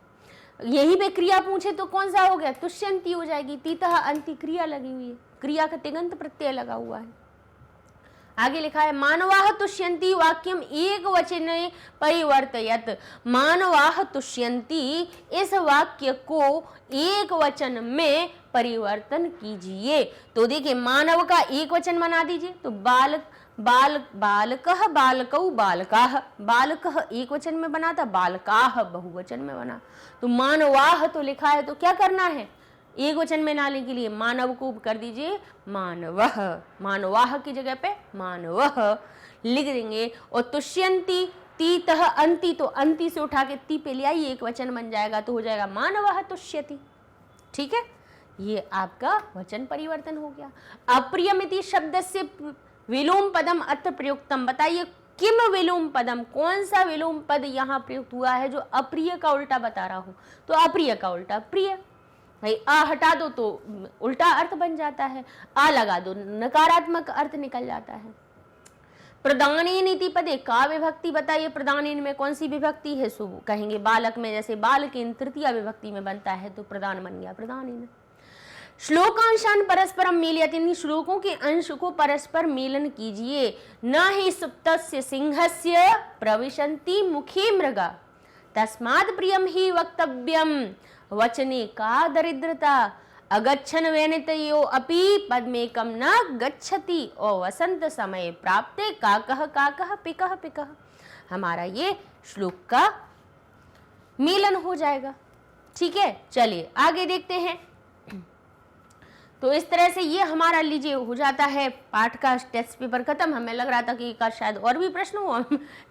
यही पे क्रिया पूछे तो कौन सा हो गया? तुष्यन्ति हो जाएगी। तीतः अंति क्रिया लगी हुई है, क्रिया का तिङन्त प्रत्यय लगा हुआ है। आगे लिखा है मानवाः तुष्यन्ति वाक्यम एक वचने परिवर्तयत। मानवाः तुष्यन्ति इस वाक्य को एक वचन में परिवर्तन कीजिए। तो देखिए मानव का एक वचन बना दीजिए, तो बालकः बालकौ बालकाः। बालकः एक वचन में बना था, बालकाः बहुवचन में बना। तो मानवाः तो लिखा है तो क्या करना है? एक वचन में लाने के लिए मानव को कर दीजिए मानवः, मानवाः की जगह पे मानवः लिख देंगे। और तुष्यन्ति तीतः अंति, तो अंति से उठा के ती पे ले आइए, एक वचन बन जाएगा तो हो जाएगा मानवः तुष्यति। ठीक है, ये आपका वचन परिवर्तन हो गया। अप्रियमिति शब्द से विलोम पदम अत्र प्रयुक्तम। बताइए किम विलोम पदम, कौन सा विलोम पद यहाँ प्रयुक्त हुआ है जो अप्रिय का उल्टा बता रहा हूं? तो अप्रिय का उल्टा प्रिय। भाई आ हटा दो तो उल्टा अर्थ बन जाता है, आ लगा दो नकारात्मक अर्थ निकल जाता है। प्रदानेन इति पदे का विभक्ति। बताइए प्रदानेन में कौन सी विभक्ति है? सो कहेंगे बालक में, जैसे बालकेन तृतीया विभक्ति में बनता है तो प्रदान बन गया प्रदानेन। श्लोकांशान परस्परम मेलयति, इन श्लोकों के अंश को परस्पर मेलन कीजिए। न ही सुप्तस्य सिंहस्य प्रविशन्ति मुखे मृगा, तस्मात् प्रियम ही वक्तव्यम वचने का दरिद्रता, अगच्छन वेनितयो अपि पद्मेकम न गच्छति, और वसंत समय प्राप्ते काकः काकः पिकः पिकः। हमारा ये श्लोक का मिलन हो जाएगा। ठीक है, चलिए आगे देखते हैं। तो इस तरह से ये हमारा लीजिए हो जाता है पाठ का टेस्ट पेपर खत्म। हमें लग रहा था कि एक शायद और भी प्रश्न हो,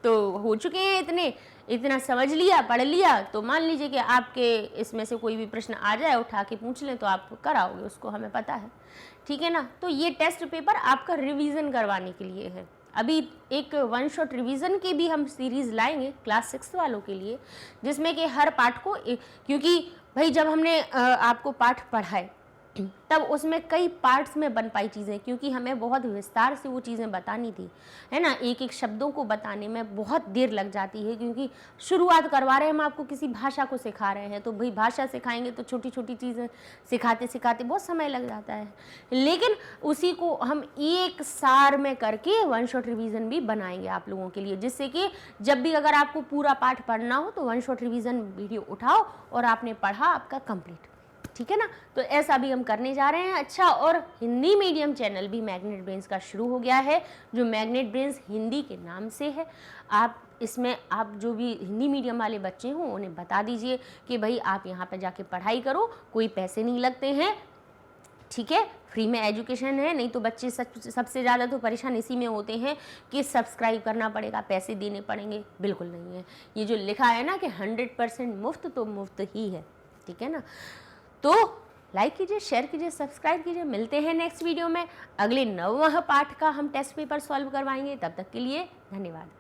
तो हो चुके हैं इतना समझ लिया, पढ़ लिया, तो मान लीजिए कि आपके इसमें से कोई भी प्रश्न आ जाए, उठा के पूछ लें तो आप कराओगे उसको, हमें पता है। ठीक है ना, तो ये टेस्ट पेपर आपका रिवीजन करवाने के लिए है। अभी एक वन शॉट रिवीजन की भी हम सीरीज़ लाएंगे क्लास 6 वालों के लिए, जिसमें कि हर पाठ को क्योंकि भाई जब हमने आपको पाठ पढ़ाए तब उसमें कई पार्ट्स में बन पाई चीज़ें, क्योंकि हमें बहुत विस्तार से वो चीज़ें बतानी थी, है ना। एक एक शब्दों को बताने में बहुत देर लग जाती है, क्योंकि शुरुआत करवा रहे हैं हम आपको, किसी भाषा को सिखा रहे हैं, तो भाई भाषा सिखाएंगे तो छोटी छोटी चीज़ें सिखाते सिखाते बहुत समय लग जाता है। लेकिन उसी को हम एक सार में करके वन शॉट रिवीजन भी बनाएंगे आप लोगों के लिए, जिससे कि जब भी अगर आपको पूरा पाठ पढ़ना हो तो वन शॉट रिवीजन वीडियो उठाओ और आपने पढ़ा, आपका कंप्लीट। ठीक है ना, तो ऐसा भी हम करने जा रहे हैं। अच्छा, और हिंदी मीडियम चैनल भी मैग्नेट ब्रेन्स का शुरू हो गया है, जो मैग्नेट ब्रेन्स हिंदी के नाम से है। आप इसमें आप जो भी हिंदी मीडियम वाले बच्चे हों उन्हें बता दीजिए कि भाई आप यहाँ पर जाके पढ़ाई करो, कोई पैसे नहीं लगते हैं। ठीक है, फ्री में एजुकेशन है। नहीं तो बच्चे सबसे ज़्यादा तो परेशान इसी में होते हैं कि सब्सक्राइब करना पड़ेगा, पैसे देने पड़ेंगे। बिल्कुल नहीं है, ये जो लिखा है ना कि 100% मुफ्त, तो मुफ्त ही है। ठीक है ना, तो लाइक कीजिए, शेयर कीजिए, सब्सक्राइब कीजिए। मिलते हैं नेक्स्ट वीडियो में, अगले 9वां पाठ का हम टेस्ट पेपर सॉल्व करवाएंगे। तब तक के लिए धन्यवाद।